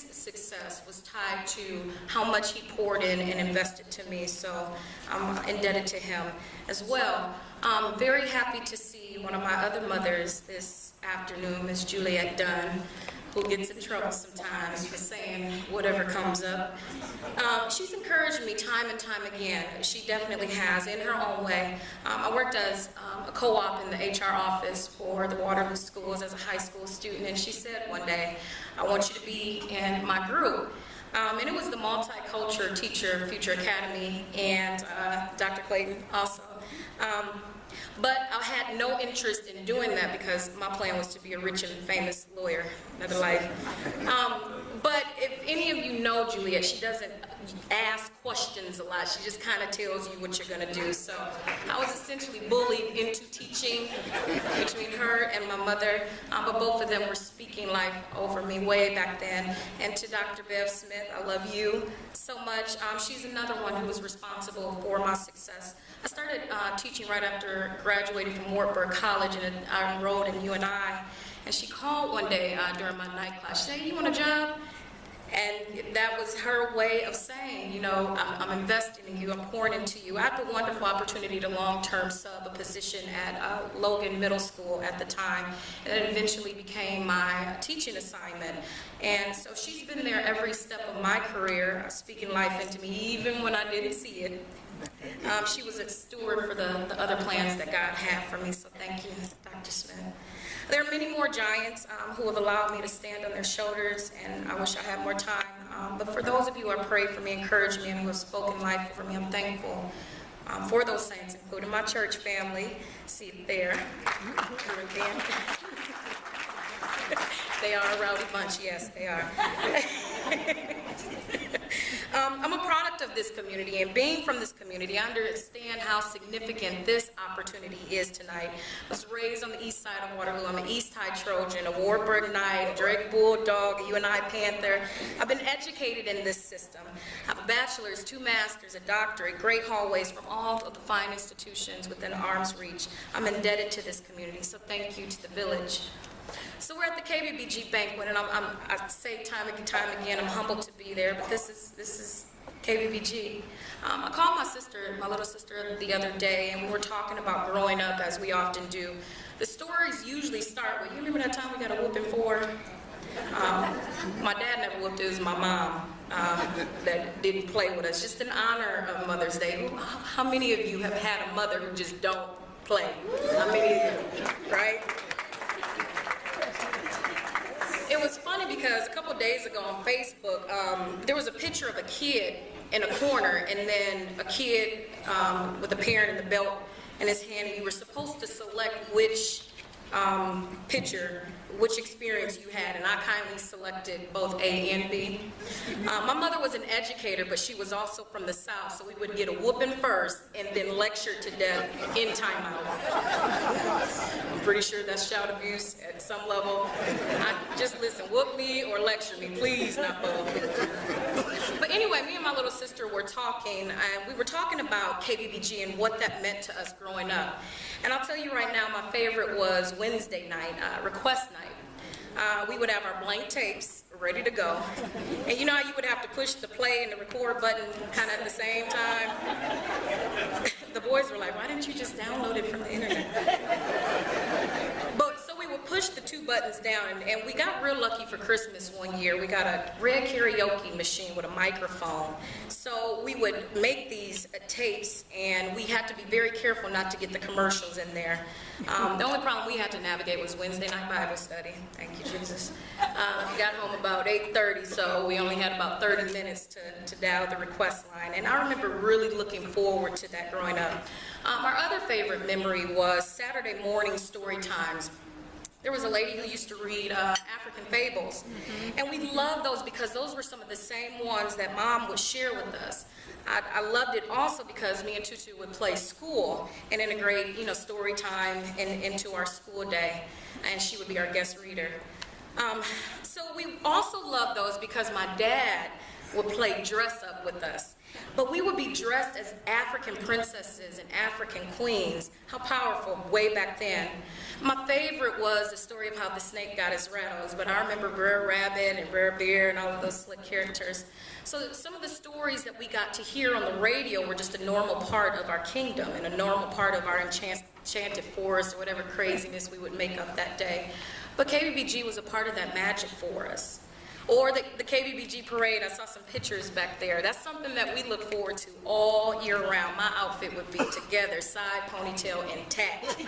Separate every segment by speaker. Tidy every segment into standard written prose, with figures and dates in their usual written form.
Speaker 1: success was tied to how much he poured in and invested to me, so I'm indebted to him as well. I'm very happy to see one of my other mothers this afternoon, Miss Juliet Dunn, who gets in trouble sometimes for saying whatever comes up. She's encouraged me time and time again. She definitely has, in her own way. I worked as a co-op in the HR office for the Waterloo schools as a high school student, and she said one day, "I want you to be in my group." And it was the Multicultural Teacher Future Academy, and Dr. Clayton also. But I had no interest in doing that because my plan was to be a rich and famous lawyer, another life. But if any of you know Juliet, she doesn't ask questions a lot. She just kind of tells you what you're going to do. So I was essentially bullied into teaching between her and my mother, but both of them were speaking life over me way back then. And to Dr. Bev Smith, I love you so much. She's another one who was responsible for my success. I started teaching right after graduating from Wartburg College, and I enrolled in UNI. And she called one day during my night class. She said, "You want a job?" And that was her way of saying, you know, I'm investing in you, I'm pouring into you. I had the wonderful opportunity to long-term sub a position at Logan Middle School at the time, and it eventually became my teaching assignment. And so she's been there every step of my career, speaking life into me, even when I didn't see it. She was a steward for the other plans that God had for me, so thank you, Dr. Smith. There are many more giants who have allowed me to stand on their shoulders, and I wish I had more time. But for those of you who have prayed for me, encouraged me, and who have spoken life over me, I'm thankful for those saints, including my church family. See it there. They are a rowdy bunch, yes, they are. I'm a product of this community, and being from this community, I understand how significant this opportunity is tonight. I was raised on the east side of Waterloo. I'm an East High Trojan, a Wartburg Knight, a Drake Bulldog, a UNI Panther. I've been educated in this system. I have a bachelor's, 2 masters, a doctorate, great hallways from all of the fine institutions within arm's reach. I'm indebted to this community, so thank you to the village. So we're at the KBBG Banquet, and I say time and time again, I'm humbled to be there, but this is KBBG. I called my sister, my little sister, the other day, and we were talking about growing up, as we often do. The stories usually start with, you remember that time we got a whooping for? My dad never whooped, it was my mom that didn't play with us, just in honor of Mother's Day. How many of you have had a mother who just don't play? How many of you, right? It was funny because a couple days ago on Facebook, there was a picture of a kid in a corner, and then a kid with a parent in the belt in his hand, and you were supposed to select which picture, which experience you had, and I kindly selected both A and B. My mother was an educator, but she was also from the South, so we would get a whooping first and then lectured to death in timeout. I'm pretty sure that's child abuse at some level. Just listen, whoop me or lecture me, please, not both. But anyway, me and my little sister were talking, and we were talking about KBBG and what that meant to us growing up. And I'll tell you right now, my favorite was Wednesday night, request night. We would have our blank tapes ready to go. And you know how you would have to push the play and the record button kind of at the same time? The boys were like, why didn't you just download it from the internet? But so we would push the 2 buttons down, and we got real lucky for Christmas one year. We got a red karaoke machine with a microphone. So we would make these tapes, and we had to be very careful not to get the commercials in there. The only problem we had to navigate was Wednesday night Bible study. Thank you, Jesus. We got home about 8:30, so we only had about 30 minutes to dial the request line. And I remember really looking forward to that growing up. Our other favorite memory was Saturday morning story times. There was a lady who used to read African fables, and we loved those because those were some of the same ones that Mom would share with us. I loved it also because me and Tutu would play school and integrate, you know, story time into our school day, and she would be our guest reader. So we also loved those because my dad would play dress up with us. But we would be dressed as African princesses and African queens. How powerful, way back then. My favorite was the story of how the snake got his rattles, but I remember Brer Rabbit and Brer Bear and all of those slick characters. So some of the stories that we got to hear on the radio were just a normal part of our kingdom and a normal part of our enchanted forest or whatever craziness we would make up that day. But KBBG was a part of that magic for us. Or the KBBG parade, I saw some pictures back there. That's something that we look forward to all year round. My outfit would be together, side ponytail intact.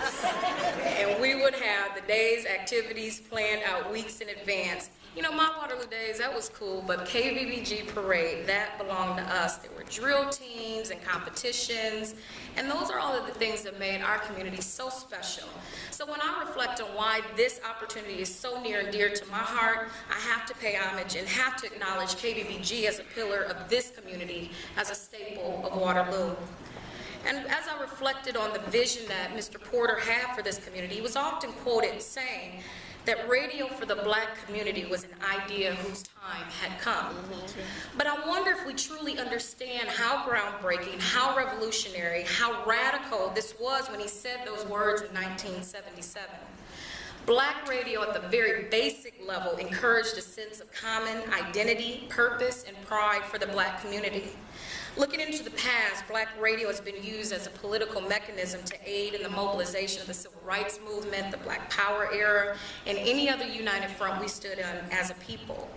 Speaker 1: And we would have the day's activities planned out weeks in advance. You know, my Waterloo days, that was cool, but KBBG parade, that belonged to us. There were drill teams and competitions, and those are all of the things that made our community so special. So when I reflect on why this opportunity is so near and dear to my heart, I have to pay homage and have to acknowledge KBBG as a pillar of this community, as a staple of Waterloo. And as I reflected on the vision that Mr. Porter had for this community, he was often quoted saying that radio for the Black community was an idea whose time had come. But I wonder if we truly understand how groundbreaking, how revolutionary, how radical this was when he said those words in 1977. Black radio at the very basic level encouraged a sense of common identity, purpose, and pride for the Black community. Looking into the past, Black radio has been used as a political mechanism to aid in the mobilization of the Civil Rights Movement, the Black Power era, and any other united front we stood on as a people.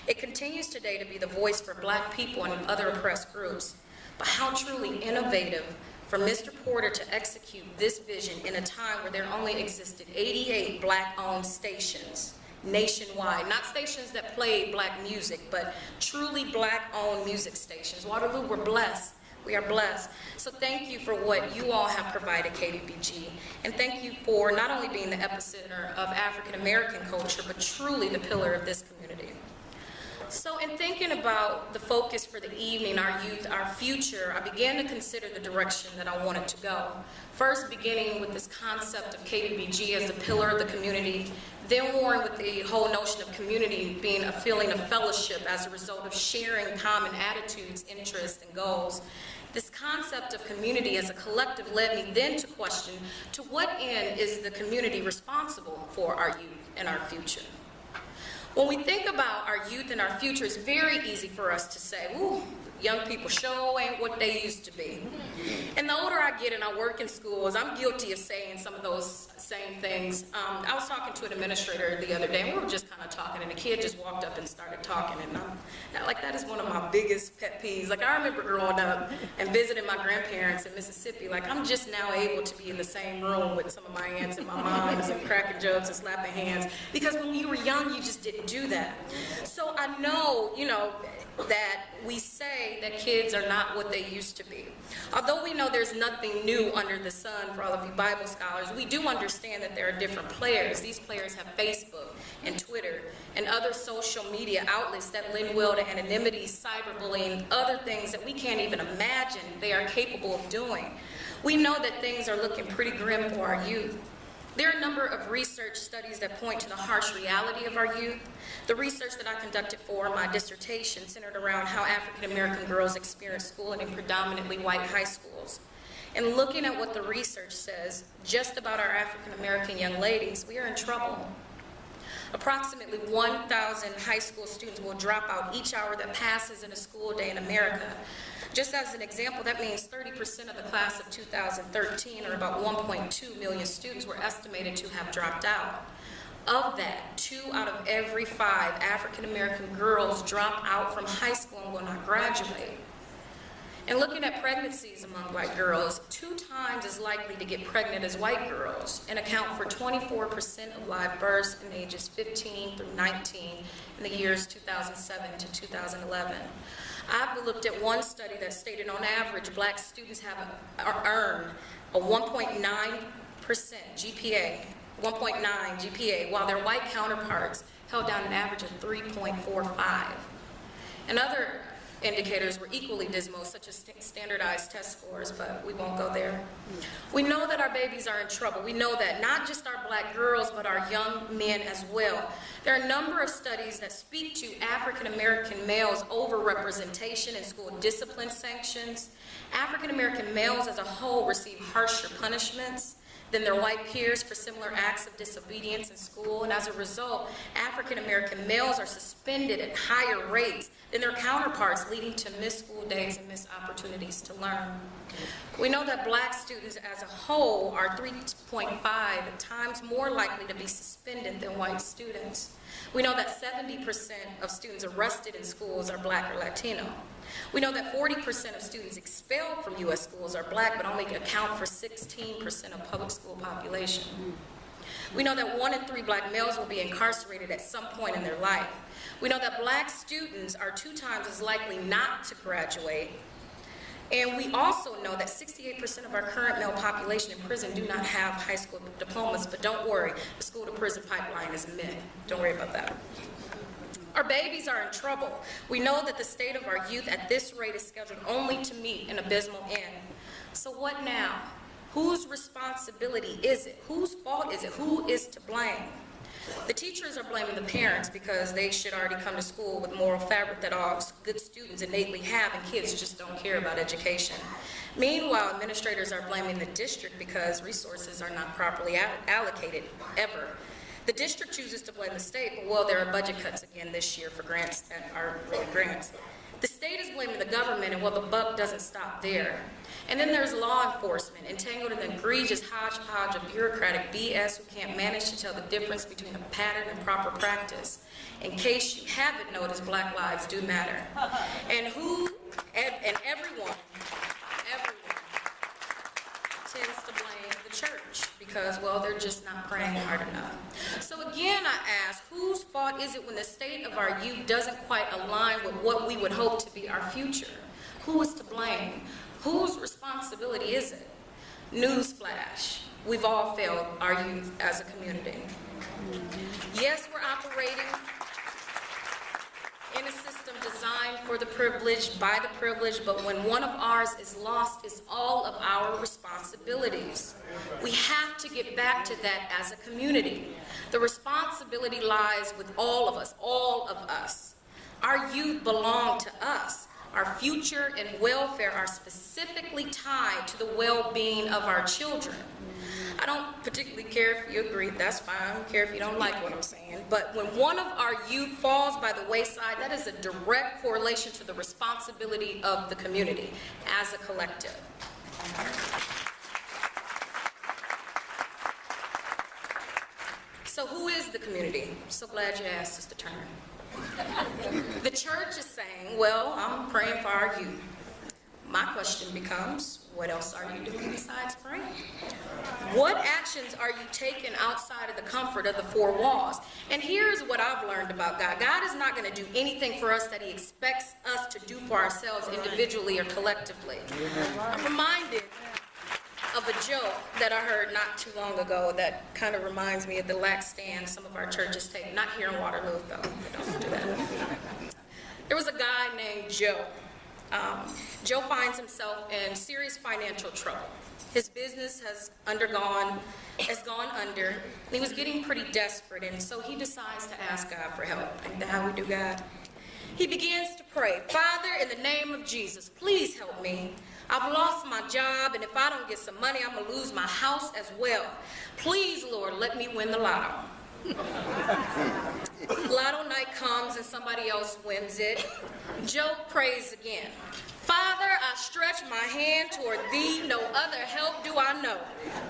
Speaker 1: It continues today to be the voice for Black people and other oppressed groups. But how truly innovative for Mr. Porter to execute this vision in a time where there only existed 88 Black-owned stations nationwide, not stations that played Black music, but truly Black-owned music stations. Waterloo, we're blessed. We are blessed. So thank you for what you all have provided KBBG, and thank you for not only being the epicenter of African American culture, but truly the pillar of this community. So in thinking about the focus for the evening, our youth, our future, I began to consider the direction that I wanted to go. First, beginning with this concept of KBBG as the pillar of the community, then warring with the whole notion of community being a feeling of fellowship as a result of sharing common attitudes, interests, and goals. This concept of community as a collective led me then to question, to what end is the community responsible for our youth and our future? When we think about our youth and our future, it's very easy for us to say, ooh, young people sure ain't what they used to be. And the older I get and I work in schools, I'm guilty of saying some of those same things. I was talking to an administrator the other day, and we were just kind of talking, and a kid just walked up and started talking, and that is one of my biggest pet peeves. Like, I remember growing up and visiting my grandparents in Mississippi. Like, I'm just now able to be in the same room with some of my aunts and my moms and cracking jokes and slapping hands, because when you were young, you just didn't do that. So I know, you know, that we say that kids are not what they used to be. Although we know there's nothing new under the sun for all of you Bible scholars, we do understand that there are different players. These players have Facebook and Twitter and other social media outlets that lend well to anonymity, cyberbullying, other things that we can't even imagine they are capable of doing. We know that things are looking pretty grim for our youth. There are a number of research studies that point to the harsh reality of our youth. The research that I conducted for my dissertation centered around how African American girls experience schooling in predominantly white high schools. And looking at what the research says just about our African American young ladies, we are in trouble. Approximately 1,000 high school students will drop out each hour that passes in a school day in America. Just as an example, that means 30% of the class of 2013, or about 1.2 million students, were estimated to have dropped out. Of that, 2 out of every 5 African American girls drop out from high school and will not graduate. And looking at pregnancies among white girls, 2 times as likely to get pregnant as white girls, and account for 24% of live births in ages 15 through 19 in the years 2007 to 2011. I've looked at one study that stated on average Black students have earned a 1.9% GPA, 1.9 GPA, while their white counterparts held down an average of 3.45. Another indicators were equally dismal, such as standardized test scores, but we won't go there. We know that our babies are in trouble. We know that not just our black girls, but our young men as well. There are a number of studies that speak to African American males' overrepresentation in school discipline sanctions. African American males as a whole receive harsher punishments than their white peers for similar acts of disobedience in school, and as a result, African American males are suspended at higher rates than their counterparts, leading to missed school days and missed opportunities to learn. We know that black students as a whole are 3.5 times more likely to be suspended than white students. We know that 70% of students arrested in schools are black or Latino. We know that 40% of students expelled from U.S. schools are black, but only account for 16% of public school population. We know that 1 in 3 black males will be incarcerated at some point in their life. We know that black students are 2 times as likely not to graduate. And we also know that 68% of our current male population in prison do not have high school diplomas, but don't worry, the school to prison pipeline is a myth. Don't worry about that. Our babies are in trouble. We know that the state of our youth at this rate is scheduled only to meet an abysmal end. So what now? Whose responsibility is it? Whose fault is it? Who is to blame? The teachers are blaming the parents because they should already come to school with moral fabric that all good students innately have, and kids just don't care about education. Meanwhile, administrators are blaming the district because resources are not properly allocated, ever. The district chooses to blame the state, but well, there are budget cuts again this year for grants that are really grants. The state is blaming the government, and well, the buck doesn't stop there. And then there's law enforcement, entangled in the egregious hodgepodge of bureaucratic BS who can't manage to tell the difference between a pattern and proper practice. In case you haven't noticed, Black lives do matter. And everyone tends to blame the church because, well, they're just not praying hard enough. So again, I ask, whose fault is it when the state of our youth doesn't quite align with what we would hope to be our future? Who is to blame? Whose responsibility is it? Newsflash, we've all failed our youth as a community. Yes, we're operating in a system designed for the privileged, by the privileged, but when one of ours is lost, it's all of our responsibilities. We have to get back to that as a community. The responsibility lies with all of us, all of us. Our youth belong to us. Our future and welfare are specifically tied to the well-being of our children. I don't particularly care if you agree, that's fine. I don't care if you don't like what I'm saying. But when one of our youth falls by the wayside, that is a direct correlation to the responsibility of the community as a collective. So who is the community? I'm so glad you asked, Sister Turner. The church is saying, well, I'm praying for our youth. My question becomes, what else are you doing besides praying? What actions are you taking outside of the comfort of the 4 walls? And here's what I've learned about God. God is not going to do anything for us that he expects us to do for ourselves individually or collectively. I'm reminded of a joke that I heard not too long ago that kind of reminds me of the lax stand some of our churches take. Not here in Waterloo, though. Don't do that. There was a guy named Joe. Joe finds himself in serious financial trouble. His business has gone under, and he was getting pretty desperate, and so he decides to ask God for help. Ain't that how we do, God? He begins to pray, Father, in the name of Jesus, please help me. I've lost my job, and if I don't get some money, I'm going to lose my house as well. Please, Lord, let me win the lotto. Lotto night comes and somebody else wins it. Joe prays again. Father, I stretch my hand toward thee. No other help do I know.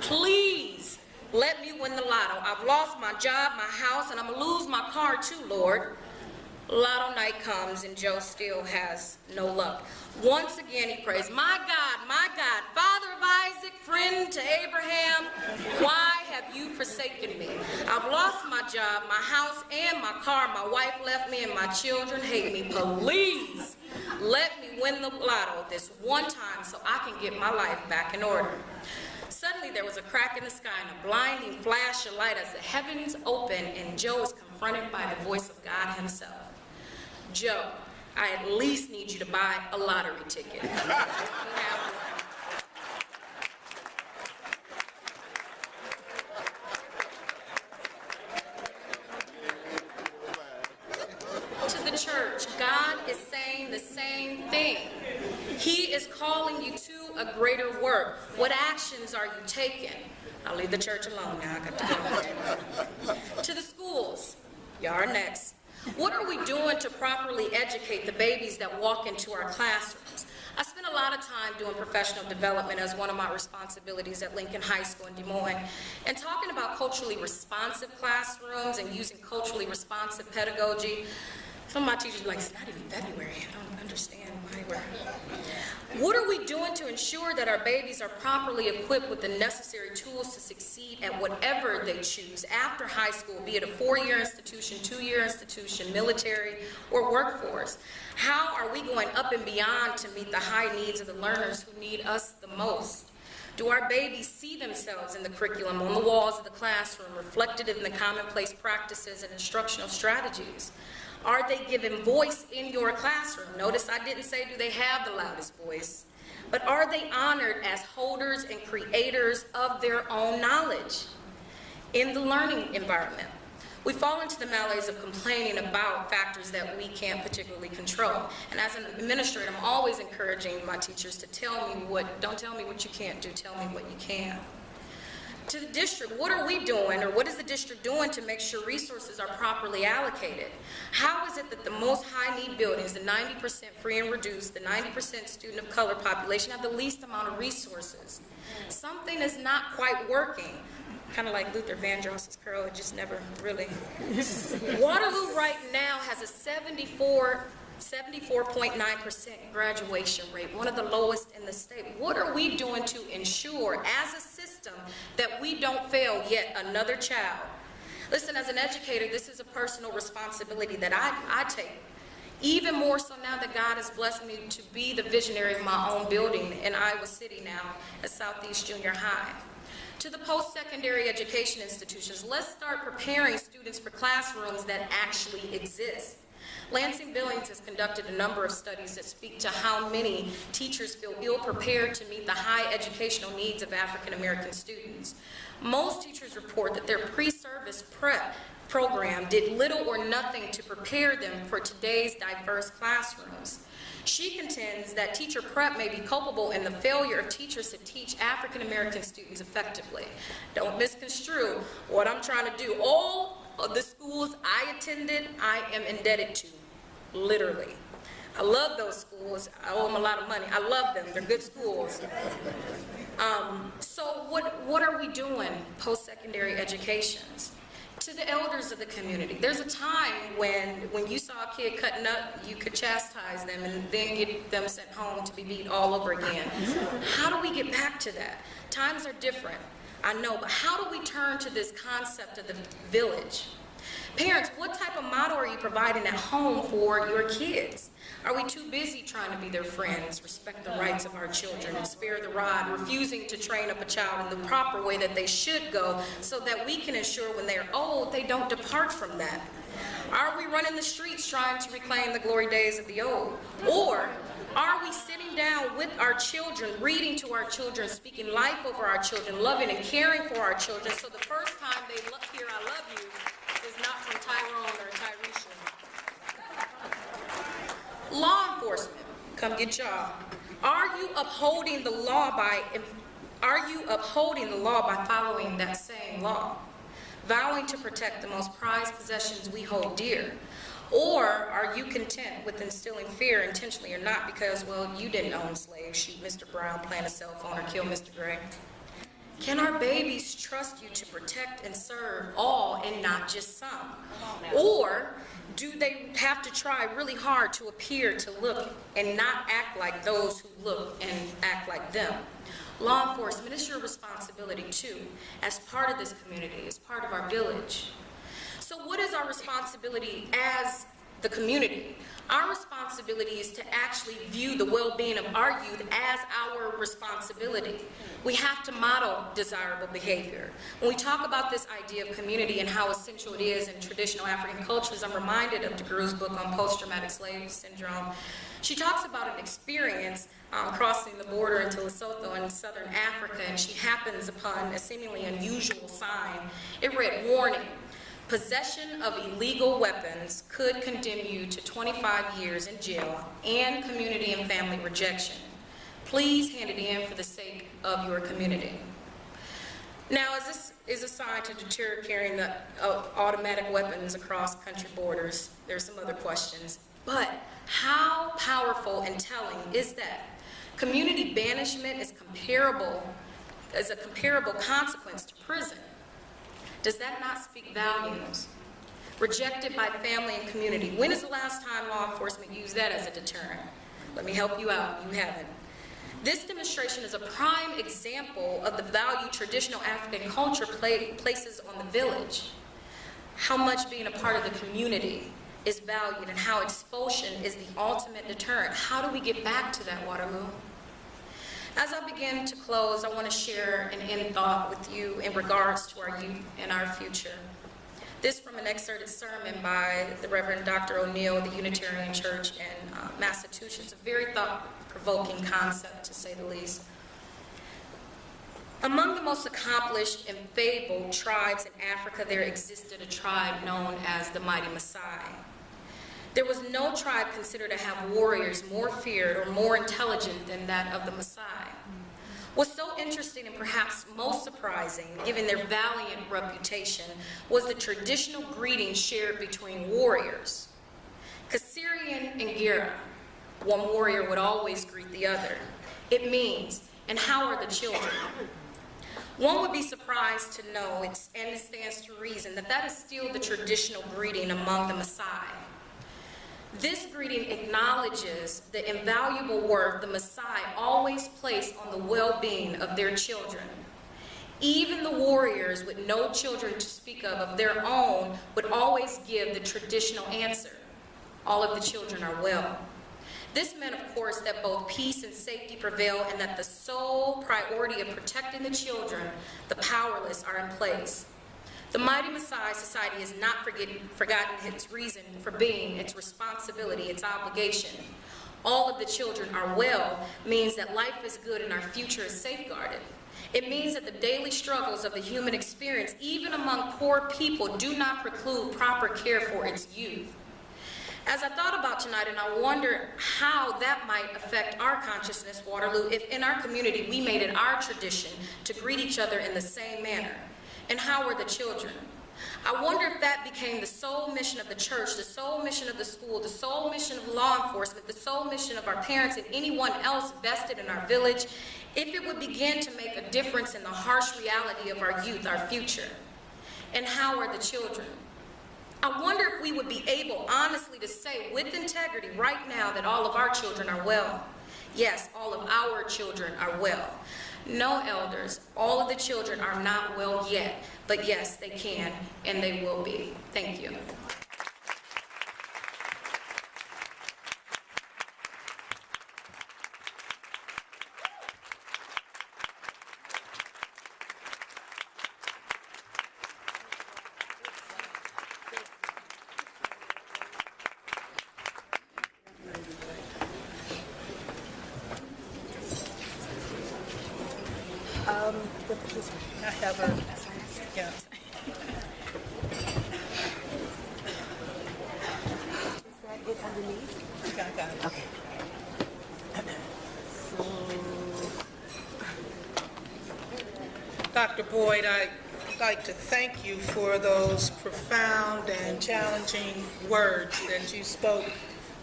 Speaker 1: Please let me win the lotto. I've lost my job, my house, and I'm going to lose my car too, Lord. Lotto night comes and Joe still has no luck. Once again he prays, my God, Father of Isaac, friend to Abraham, why have you forsaken me? I've lost my job, my house, and my car. My wife left me and my children hate me. Please let me win the lotto this one time so I can get my life back in order. Suddenly there was a crack in the sky and a blinding flash of light as the heavens opened and Joe was confronted by the voice of God himself. Joe, I at least need you to buy a lottery ticket. To the church, God is saying the same thing. He is calling you to a greater work. What actions are you taking? I'll leave the church alone now. I got to go. To the schools, y'all are next. What are we doing to properly educate the babies that walk into our classrooms? I spent a lot of time doing professional development as one of my responsibilities at Lincoln High School in Des Moines, and talking about culturally responsive classrooms and using culturally responsive pedagogy. Some of my teachers are like, it's not even February. I don't understand why we're... What are we doing to ensure that our babies are properly equipped with the necessary tools to succeed at whatever they choose after high school, be it a 4-year institution, 2-year institution, military, or workforce? How are we going up and beyond to meet the high needs of the learners who need us the most? Do our babies see themselves in the curriculum, on the walls of the classroom, reflected in the commonplace practices and instructional strategies? Are they given voice in your classroom? Notice I didn't say do they have the loudest voice, but are they honored as holders and creators of their own knowledge in the learning environment? We fall into the malaise of complaining about factors that we can't particularly control. And as an administrator, I'm always encouraging my teachers to tell me don't tell me what you can't do, tell me what you can. To the district, what are we doing, or what is the district doing to make sure resources are properly allocated? How is it that the most high-need buildings, the 90% free and reduced, the 90% student of color population, have the least amount of resources? Something is not quite working. Kind of like Luther Vandross's curl, it just never really... Waterloo right now has a 74.9% graduation rate, one of the lowest in the state. What are we doing to ensure, as a system, that we don't fail yet another child? Listen, as an educator, this is a personal responsibility that I take. Even more so now that God has blessed me to be the visionary of my own building in Iowa City now at Southeast Junior High. To the post-secondary education institutions, let's start preparing students for classrooms that actually exist. Lansing Billings has conducted a number of studies that speak to how many teachers feel ill-prepared to meet the high educational needs of African American students. Most teachers report that their pre-service prep program did little or nothing to prepare them for today's diverse classrooms. She contends that teacher prep may be culpable in the failure of teachers to teach African American students effectively. Don't misconstrue what I'm trying to do. All of the schools I attended, I am indebted to, literally. I love those schools. I owe them a lot of money. I love them. They're good schools. So what are we doing post-secondary educations? To the elders of the community, there's a time when you saw a kid cutting up, you could chastise them and then get them sent home to be beat all over again. How do we get back to that? Times are different, I know, but how do we turn to this concept of the village? Parents, what type of model are you providing at home for your kids? Are we too busy trying to be their friends, respect the rights of our children, and spare the rod, refusing to train up a child in the proper way that they should go so that we can ensure when they're old, they don't depart from that? Are we running the streets trying to reclaim the glory days of the old? Or are we sitting down with our children, reading to our children, speaking life over our children, loving and caring for our children, so the first time they hear I love you is not from Tyrone or Tyresha? Law enforcement, come get y'all. Are you upholding the law by following that same law? Vowing to protect the most prized possessions we hold dear? Or are you content with instilling fear intentionally or not because, well, you didn't own slaves, shoot Mr. Brown, plant a cell phone, or kill Mr. Gray? Can our babies trust you to protect and serve all and not just some? Or do they have to try really hard to appear to look and not act like those who look and act like them? Law enforcement, it's your responsibility too, as part of this community, as part of our village. So what is our responsibility as the community. Our responsibility is to actually view the well-being of our youth as our responsibility. We have to model desirable behavior. When we talk about this idea of community and how essential it is in traditional African cultures, I'm reminded of DeGroo's book on post-traumatic slave syndrome. She talks about an experience crossing the border into Lesotho in southern Africa, and she happens upon a seemingly unusual sign. It read, "Warning. Possession of illegal weapons could condemn you to 25 years in jail and community and family rejection. Please hand it in for the sake of your community." Now, as this is a sign to deter carrying the automatic weapons across country borders, there's some other questions. But how powerful and telling is that? Community banishment is a comparable consequence to prison. Does that not speak volumes? Rejected by family and community. When is the last time law enforcement used that as a deterrent? Let me help you out. You haven't. This demonstration is a prime example of the value traditional African culture places on the village. How much being a part of the community is valued and how expulsion is the ultimate deterrent. How do we get back to that, Waterloo? As I begin to close, I want to share an end thought with you in regards to our youth and our future. This from an excerpted sermon by the Reverend Dr. O'Neill of the Unitarian Church in Massachusetts, a very thought-provoking concept, to say the least. Among the most accomplished and fabled tribes in Africa, there existed a tribe known as the Mighty Maasai. There was no tribe considered to have warriors more feared or more intelligent than that of the Maasai. What's so interesting and perhaps most surprising, given their valiant reputation, was the traditional greeting shared between warriors. Kasirian and Gira, one warrior would always greet the other. It means, "And how are the children?" One would be surprised to know, and it stands to reason, that that is still the traditional greeting among the Maasai. This greeting acknowledges the invaluable worth the Maasai always place on the well-being of their children. Even the warriors with no children to speak of their own would always give the traditional answer: all of the children are well. This meant, of course, that both peace and safety prevail and that the sole priority of protecting the children, the powerless, are in place. The Mighty Maasai Society has not forgotten its reason for being, its responsibility, its obligation. All of the children are well means that life is good and our future is safeguarded. It means that the daily struggles of the human experience, even among poor people, do not preclude proper care for its youth. As I thought about tonight, and I wonder how that might affect our consciousness, Waterloo, if in our community we made it our tradition to greet each other in the same manner. And how were the children? I wonder if that became the sole mission of the church, the sole mission of the school, the sole mission of law enforcement, the sole mission of our parents and anyone else vested in our village, if it would begin to make a difference in the harsh reality of our youth, our future. And how are the children? I wonder if we would be able honestly to say with integrity right now that all of our children are well. Yes, all of our children are well. No, elders, all of the children are not well yet, but yes, they can and they will be. Thank you.
Speaker 2: I have a, yeah.
Speaker 3: Is that it underneath?
Speaker 2: I got it.
Speaker 3: Okay.
Speaker 2: Dr. Boyd, I'd like to thank you for those profound and challenging words that you spoke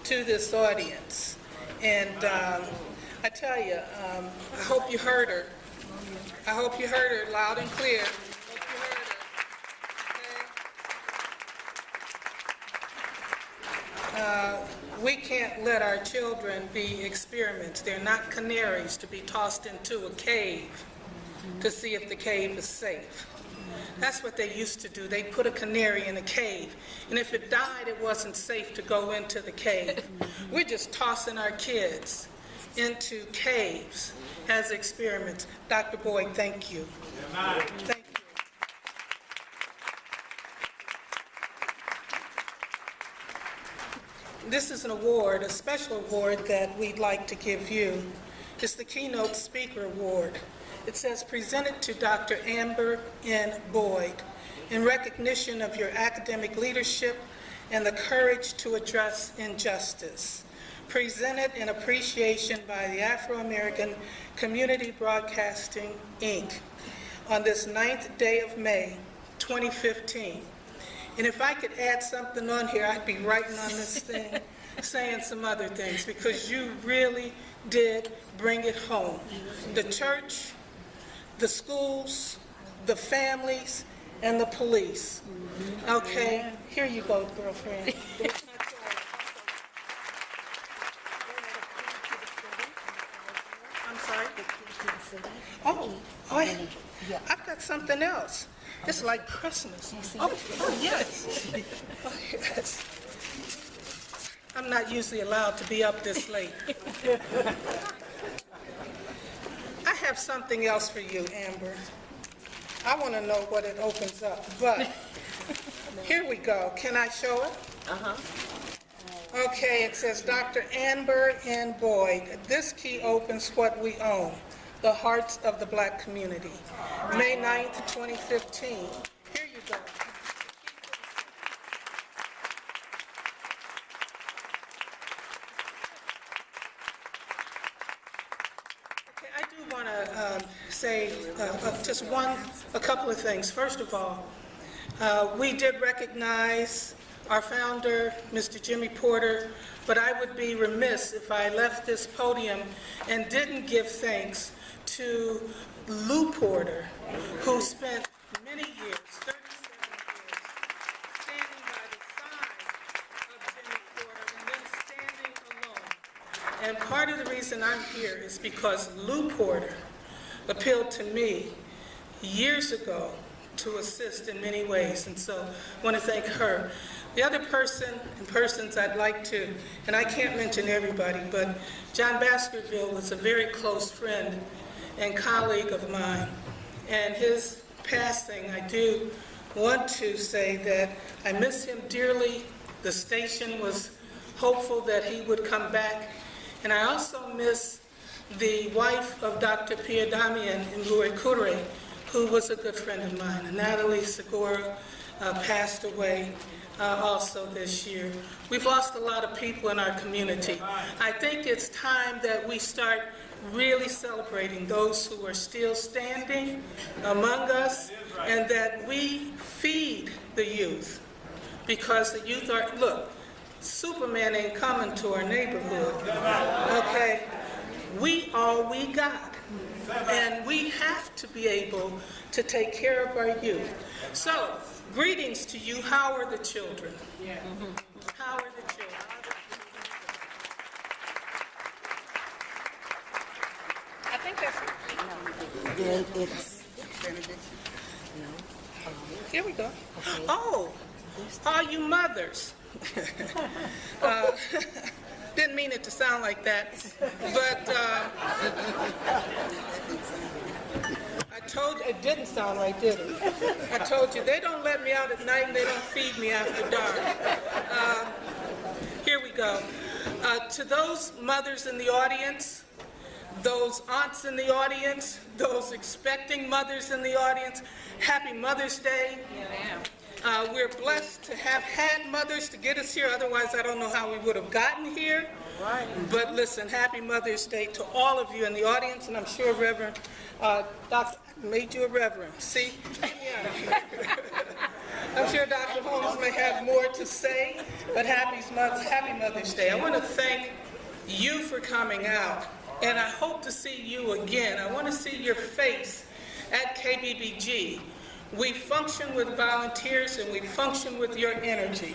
Speaker 2: to this audience. And I tell you, I hope you heard her. I hope you heard her loud and clear. Hope you heard her. Okay? We can't let our children be experiments. They're not canaries to be tossed into a cave to see if the cave is safe. That's what they used to do. They put a canary in a cave, and if it died, it wasn't safe to go into the cave. We're just tossing our kids into caves as experiments. Dr. Boyd, thank you. Thank you. This is an award, a special award that we'd like to give you. It's the Keynote Speaker Award. It says, presented to Dr. Amber N. Boyd in recognition of your academic leadership and the courage to address injustice. Presented in appreciation by the Afro-American Community Broadcasting, Inc. on this 9th day of May, 2015. And if I could add something on here, I'd be writing on this thing, saying some other things, because you really did bring it home. The church, the schools, the families, and the police. Okay, here you go, girlfriend. I'm sorry? Oh, I've got something else. It's like Christmas. Oh, yes. Oh, yes. I'm not usually allowed to be up this late. I have something else for you, Amber. I want to know what it opens up, but here we go. Can I show it? Okay, it says, Dr. Amber N. Boyd, this key opens what we own, the hearts of the Black community. May 9th, 2015. Here you go. Okay, I do want to say just a couple of things. First of all, we did recognize our founder, Mr. Jimmy Porter, but I would be remiss if I left this podium and didn't give thanks to Lou Porter, who spent many years, 37 years, standing by the side of Jimmy Porter and then standing alone. And part of the reason I'm here is because Lou Porter appealed to me years ago to assist in many ways, and so I want to thank her. The other persons I'd like to, and I can't mention everybody, but John Baskerville was a very close friend and colleague of mine, and his passing, I do want to say that I miss him dearly. The station was hopeful that he would come back, and I also miss the wife of Dr. Pierre Damien Mbuekure, who was a good friend of mine. Natalie Segura passed away also this year. We've lost a lot of people in our community. I think it's time that we start really celebrating those who are still standing among us, and that we feed the youth, because the youth are, look, Superman ain't coming to our neighborhood, okay? We all we got, and we have to be able to take care of our youth. So, greetings to you. How are the children? How are the children? I think that's it.
Speaker 3: Then it's
Speaker 2: Here we go. Oh, all you mothers. Didn't mean it to sound like that, but I told you, it didn't sound right, did it? I told you, they don't let me out at night and they don't feed me after dark. Here we go. To those mothers in the audience, those aunts in the audience, those expecting mothers in the audience, happy Mother's Day. We're blessed to have had mothers to get us here. Otherwise, I don't know how we would have gotten here. Right. But listen, happy Mother's Day to all of you in the audience, and I'm sure Reverend Dr. made you a reverend. See? Yeah. I'm sure Dr. Holmes may have more to say, but happy Mother's Day. I want to thank you for coming out, and I hope to see you again. I want to see your face at KBBG. We function with volunteers and we function with your energy.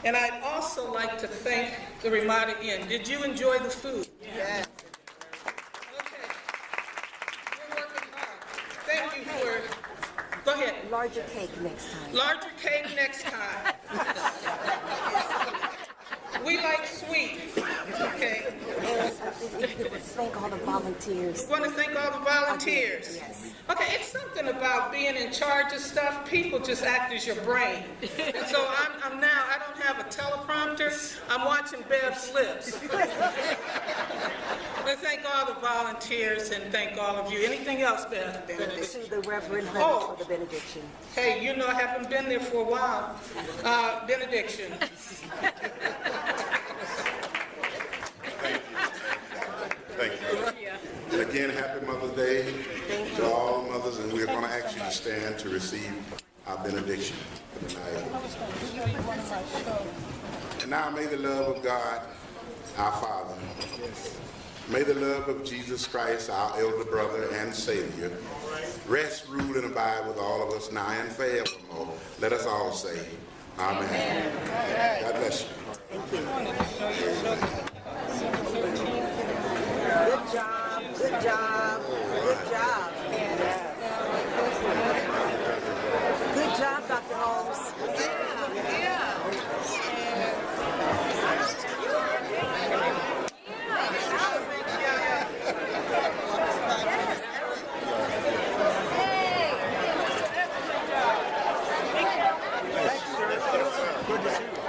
Speaker 2: And I'd also like to thank the Ramada Inn. Did you enjoy the food? Yes. Okay. You're working hard. Thank you for, go ahead.
Speaker 3: Larger cake next time.
Speaker 2: Larger cake next time. We like sweet. Okay.
Speaker 3: Thank all the volunteers.
Speaker 2: Want to thank all the volunteers.
Speaker 3: Yes.
Speaker 2: Okay, it's something about being in charge of stuff. People just act as your brain. And so I'm now, I don't have a teleprompter. I'm watching Bev's lips. But thank all the volunteers and thank all of you. Anything else, Bev?
Speaker 3: To the Reverend Hunt
Speaker 2: Oh.
Speaker 3: for the benediction.
Speaker 2: Hey, you know I haven't been there for a while. Benediction.
Speaker 4: Thank you. And again, happy Mother's Day to all mothers, and we're going to ask you to stand to receive our benediction tonight. And now may the love of God, our Father, may the love of Jesus Christ, our elder brother and Savior, rest, rule, and abide with all of us now and forevermore. Let us all say, Amen. God bless you.
Speaker 3: Good job, good job, good job. Good job, Dr. Holmes.
Speaker 2: Good to see you.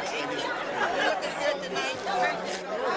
Speaker 2: Looking good tonight.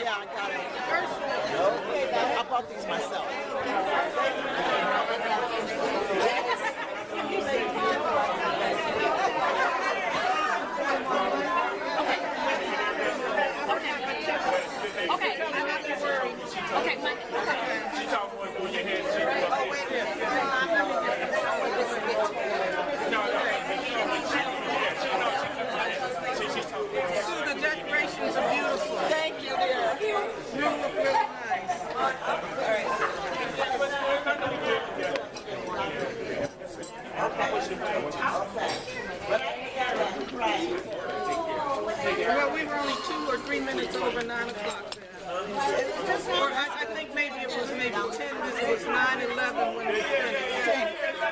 Speaker 3: Yeah, I got it. I bought these myself.
Speaker 2: Sue, the decorations are beautiful.
Speaker 3: Thank you, dear.
Speaker 2: You look really nice. Well, we were only 2 or 3 minutes over 9 o'clock there. Or I think maybe it was maybe 10 minutes. It was 9:11 when we finished.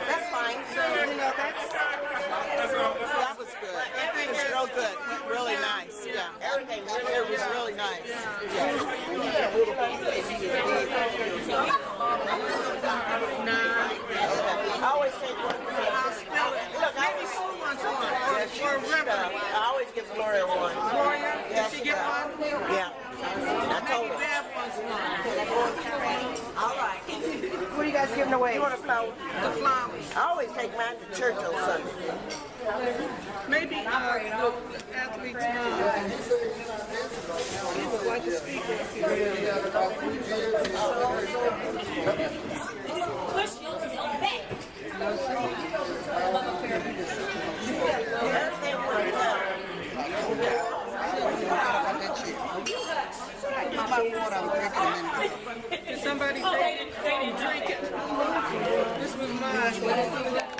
Speaker 3: That's fine. So, you know, that was good. It was real good. Really nice. Yeah. Everything here was really nice. I always take one. Look,
Speaker 2: Maybe Sue wants one.
Speaker 3: I always give Gloria one.
Speaker 2: Gloria, did she get one?
Speaker 3: Yeah. I told
Speaker 2: Maybe
Speaker 3: her.
Speaker 2: Deb wants one.
Speaker 3: All right. What are you guys giving away? You want a flower?
Speaker 2: The flowers.
Speaker 3: I always take mine to church on Sunday.
Speaker 2: Maybe the athlete's mom. He would like to speak if you
Speaker 5: Push yourself back.
Speaker 2: Did somebody take